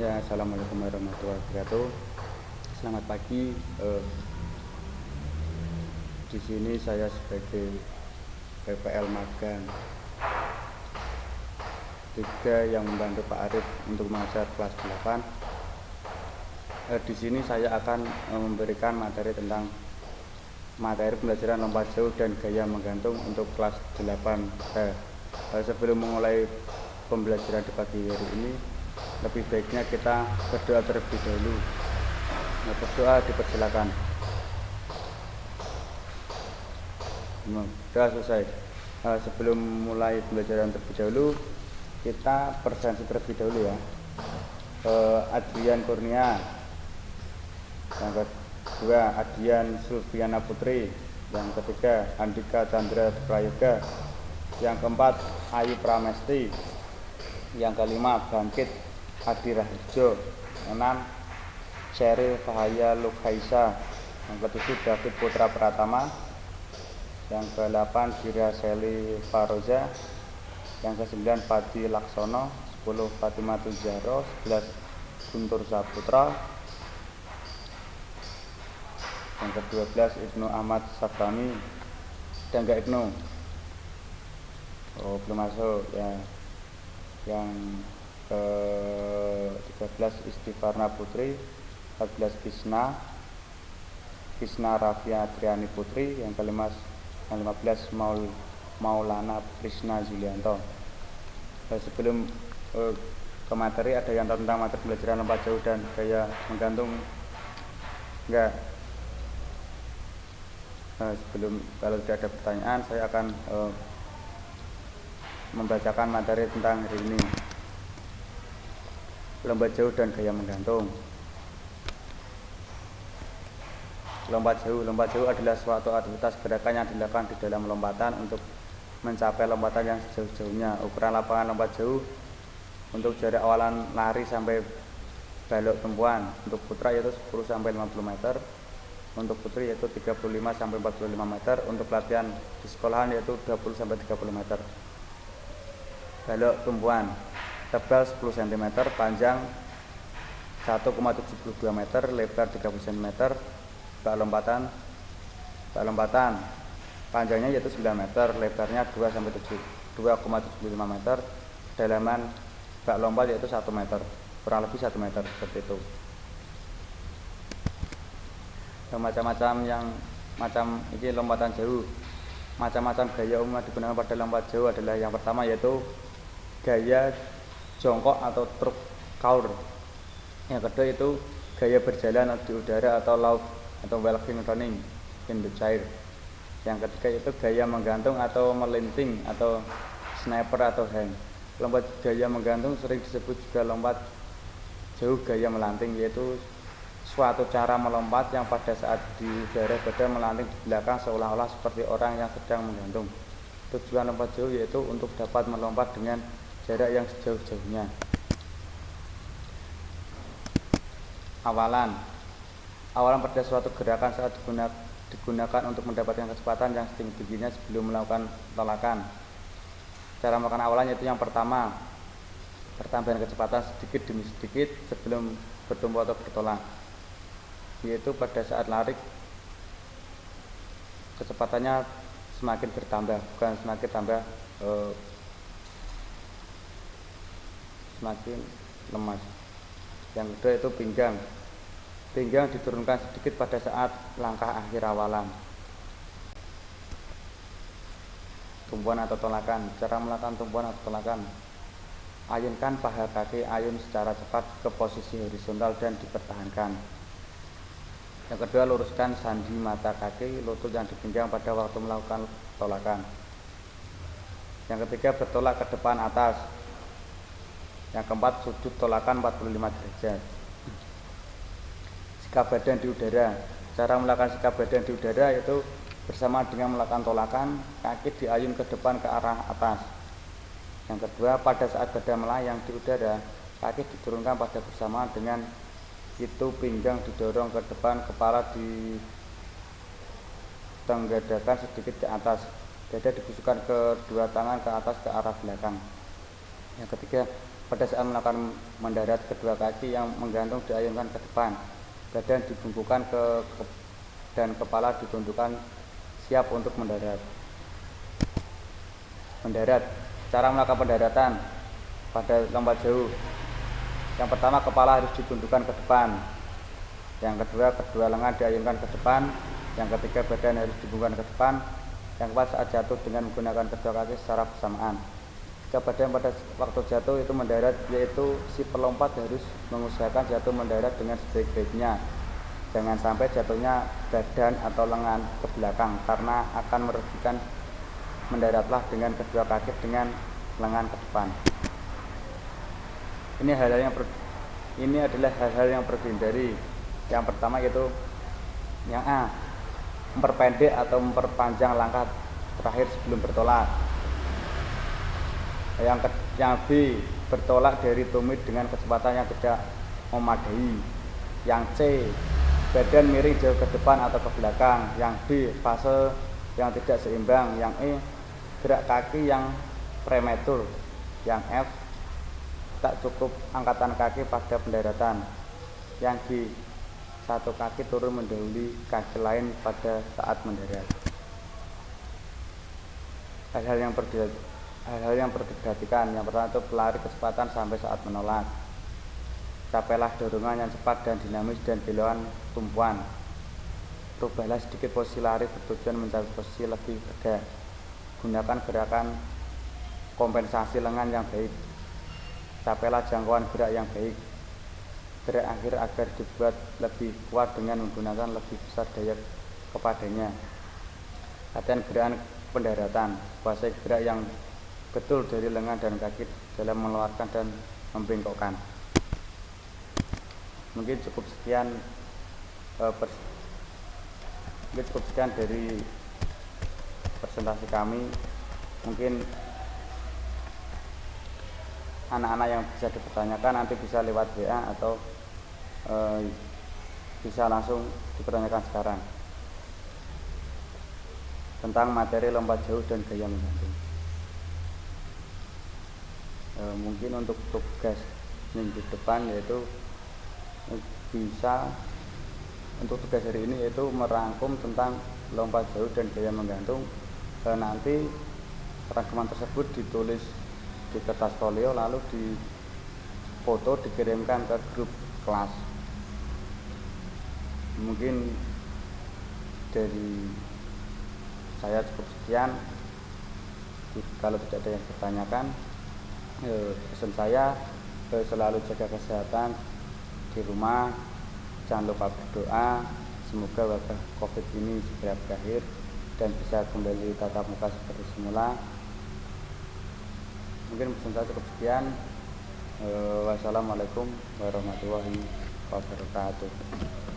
Ya, assalamualaikum warahmatullahi wabarakatuh. Selamat pagi. Di sini saya sebagai PPL magang 3 yang membantu Pak Arif untuk mengajar kelas 8. Di sini saya akan memberikan materi tentang materi pembelajaran lompat jauh dan gaya menggantung untuk kelas 8. Sebelum memulai pembelajaran di pagi hari ini, lebih baiknya kita berdoa terlebih dahulu. Berdoa dipersilakan. Sudah selesai. Sebelum mulai pembelajaran terlebih dahulu, kita presentasi terlebih dahulu ya. Adrian Kurnia, yang kedua Adian Sulfiana Putri, yang ketiga Andika Chandra Prayoga, yang keempat Ayu Pramesti, yang kelima Bangkit Adi Raharjo, 6 Sheryl Fahaya Lukhaisa, yang ketujuh David Putra Pratama, yang ke-8 Gira Seli Faroza, yang ke-9 Padi Laksono, 10 Fatimah Tujaro, 11 Guntur Saputra, yang ke-12 Ibnu Ahmad Saframi, dan enggak Ibnu, belum masuk ya. Yang ke-13 Istifarna Putri, 14 Kisna Rafia Triani Putri, yang ke-15 Maulana Krishna Julianto. Sebelum ke materi, ada yang tahu tentang materi pembelajaran lompat jauh dan gaya menggantung? Enggak. Sebelum, kalau tidak ada pertanyaan, saya akan membacakan materi tentang hari ini. Lompat jauh dan gaya menggantung. Lompat jauh adalah suatu aktivitas gerakan yang dilakukan di dalam lompatan untuk mencapai lompatan yang sejauh-jauhnya. Ukuran lapangan lompat jauh untuk jarak awalan lari sampai balok tumpuan untuk putra yaitu 10 sampai 50 meter, untuk putri yaitu 35 sampai 45 meter, untuk latihan di sekolahan yaitu 20 sampai 30 meter. Balok tumpuan tebal 10 cm, panjang 1,72 meter, lebar 30 cm. Bak lompatan panjangnya yaitu 9 meter, lebarnya 2,75 meter. Kedalaman bak lompat yaitu 1 meter, kurang lebih 1 meter, seperti itu. Macam-macam ini lompatan jauh. Macam-macam gaya umum yang digunakan pada lompat jauh adalah yang pertama yaitu gaya jongkok atau truk kaur. Yang kedua itu gaya berjalan di udara atau lauf atau walking running in the air. Yang ketiga itu gaya menggantung atau melinting atau sniper atau hang. Lompat gaya menggantung sering disebut juga lompat jauh gaya melanting, yaitu suatu cara melompat yang pada saat di udara badan melanting di belakang seolah-olah seperti orang yang sedang menggantung. Tujuan lompat jauh yaitu untuk dapat melompat dengan jarak yang sejauh-jauhnya. Awalan pada suatu gerakan saat digunakan untuk mendapatkan kecepatan yang setinggi-tingginya sebelum melakukan tolakan. Cara melakukan awalan yaitu yang pertama, pertambahan kecepatan sedikit demi sedikit sebelum bertumpu atau bertolak, yaitu pada saat lari kecepatannya semakin bertambah, bukan semakin lemas. Yang kedua itu pinggang diturunkan sedikit pada saat langkah akhir awalan. Tumpuan atau tolakan. Cara melakukan tumpuan atau tolakan: ayunkan paha kaki ayun secara cepat ke posisi horizontal dan dipertahankan. Yang kedua, luruskan sandi mata kaki lutut yang dipinggang pada waktu melakukan tolakan. Yang ketiga, bertolak ke depan atas. Yang keempat, sudut tolakan 45 derajat. Sikap badan di udara. Cara melakukan sikap badan di udara yaitu bersama dengan melakukan tolakan, kaki diayun ke depan ke arah atas. Yang kedua, pada saat badan melayang di udara, kaki diturunkan pada bersamaan dengan itu, pinggang didorong ke depan, kepala ditenggadakan sedikit ke atas, dada dibusukkan kedua tangan ke atas ke arah belakang. Yang ketiga, pada saat melakukan mendarat, kedua kaki yang menggantung diayunkan ke depan, badan dibungkukkan dan kepala ditundukkan siap untuk mendarat. Mendarat, cara melakukan pendaratan pada lompat jauh. Yang pertama, kepala harus ditundukkan ke depan. Yang kedua, kedua lengan diayunkan ke depan. Yang ketiga, badan harus dibungkukkan ke depan. Yang keempat, saat jatuh dengan menggunakan kedua kaki secara bersamaan. Jika badan pada waktu jatuh itu mendarat, yaitu si pelompat harus mengusahakan jatuh mendarat dengan sebaik-baiknya. Jangan sampai jatuhnya badan atau lengan ke belakang, karena akan merugikan. Mendaratlah dengan kedua kaki dengan lengan ke depan. Ini adalah hal-hal yang perlu dihindari. Yang pertama yaitu yang A, memperpendek atau memperpanjang langkah terakhir sebelum bertolak. Yang B, bertolak dari tumit dengan kecepatan yang tidak memadai. Yang C, badan miring jauh ke depan atau ke belakang. Yang D, fase yang tidak seimbang. Yang E, gerak kaki yang prematur. Yang F, tak cukup angkatan kaki pada pendaratan. Yang G, satu kaki turun mendahului kaki lain pada saat mendarat. Hal-hal yang perlu diperhatikan. Yang pertama itu pelari kecepatan sampai saat menolak. Capailah dorongan yang cepat dan dinamis dan belokan tumpuan. Rubahlah sedikit posisi lari bertujuan mencapai posisi lebih tegak. Gunakan gerakan kompensasi lengan yang baik. Capailah jangkauan gerak yang baik. Gerak akhir agar dibuat lebih kuat dengan menggunakan lebih besar daya kepadanya. Latihan gerakan pendaratan. Kuasai gerak yang betul dari lengan dan kaki dalam mengeluarkan dan membengkokkan. Mungkin cukup sekian dari presentasi kami. Mungkin anak-anak yang bisa dipertanyakan nanti bisa lewat WA atau bisa langsung dipertanyakan sekarang tentang materi lompat jauh dan gaya menggantung. Mungkin untuk tugas minggu depan yaitu bisa untuk tugas hari ini yaitu merangkum tentang lompat jauh dan gaya menggantung. Nanti rangkuman tersebut ditulis di kertas folio lalu difoto dikirimkan ke grup kelas. Mungkin dari saya cukup sekian. Kalau tidak ada yang ditanyakan, pesan saya selalu jaga kesehatan di rumah, jangan lupa berdoa semoga wabah COVID ini segera berakhir dan bisa kembali tatap muka seperti semula. Mungkin pesan saya cukup sekian. Wassalamualaikum warahmatullahi wabarakatuh.